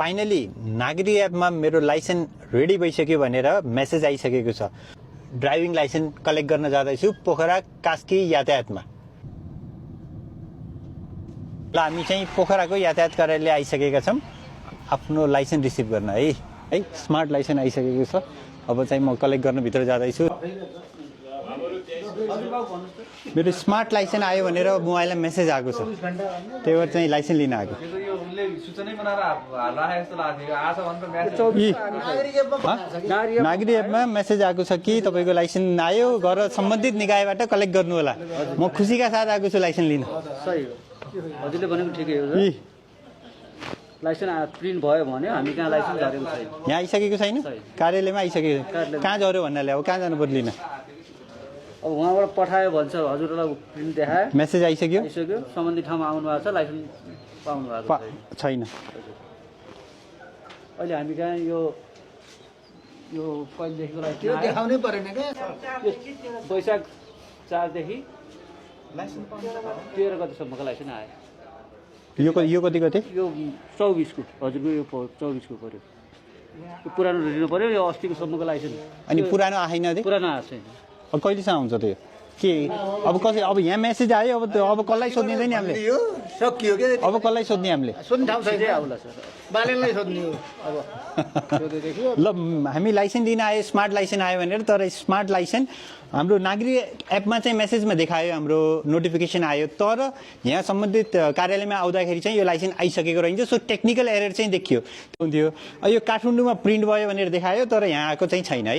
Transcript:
Finally नागरी एपमा मेरो लाइसेन्स रेडी भइसक्यो भनेर मेसेज आइसकेको छ। ड्राइभिङ लाइसेन्स कलेक्ट गर्न जाँदैछु पोखरा कास्की यातायातमा। ल हामी चाहिँ पोखराको यातायात कार्यालय आइसकेका छौँ आफ्नो लाइसेन्स रिसिभ गर्न है स्मार्ट लाइसेन्स आइसकेको छ। अब चाहिँ म कलेक्ट गर्न भित्र जाँदैछु। मेरो स्मार्ट लाइसेन्स आयो भनेर मोबाइलमा मेसेज आएको छ, त्यही भएर चाहिँ लाइसेन्स लिन आएको। नागरी एपमा मेसेज आएको छ कि तपाईँको लाइसेन्स आयो, गएर सम्बन्धित निकायबाट कलेक्ट गर्नु होला। म खुसीका साथ आएको छु लाइसेन्स लिन। सही हो, हजुरले भनेको ठिकै हो। लाइसेन्स प्रिन्ट भयो भने हामी कहाँ लाइसेन्स झरेको छैन। यहाँ आइसकेको छैन, कार्यालयमा आइसकेको। कहाँ झऱ्यो भन्नाले अब कहाँ जानु पर्यो लिन? अब उहाँबाट पठायो भन्छ, हजुरलाई प्रिन्ट देखायो, मेसेज आइसक्यो, सम्बन्धित ठाउँमा आउनु भएको छ, लाइसेन्स पाउनु भएको छैन। अहिले हामी कहाँ यो कहिलेदेखिको लाइसेन्स देखाउनै परेन क्या। वैशाख 4 देखि 13 गतिसम्मको लाइसेन्स आयो। यो कति गते? यो 24 को, हजुरको यो 24 को पर्यो। यो पुरानो लिनु पर्यो, यो अस्तिको सम्मको लाइसेन्स। अनि पुरानो आएन? पुरानो आएको छैन। अब कहिलेसम्म हुन्छ त्यो के? अब कसै अब यहाँ मेसेज आयो, अब कसलाई सोध्ने नि हामीले? सकियो के? अब कसलाई सोध्ने हामीले? सोध्ने ठाउँ छैन। आउला सर, बालेनलाई सोध्ने हो अब। ल हामी लाइसेन्स लिन आयो, स्मार्ट लाइसेन्स आयो भनेर। तर स्मार्ट लाइसेन्स हाम्रो नागरी एपमा चाहिँ मेसेजमा देखायो, हाम्रो नोटिफिकेसन आयो। तर यहाँ सम्बन्धित कार्यालयमा आउँदाखेरि चाहिँ यो लाइसेन्स आइसकेको रहन्छ। सो टेक्निकल एरर चाहिँ देखियो। यो काठमाडौँमा प्रिन्ट भयो भनेर देखायो, तर यहाँ आएको चाहिँ छैन है।